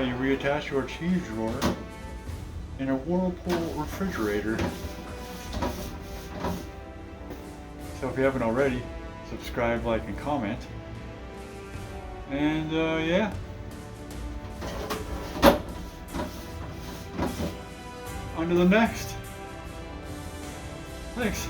you reattach your cheese drawer in a Whirlpool refrigerator. So if you haven't already, subscribe, like, and comment. And yeah. On to the next. Thanks.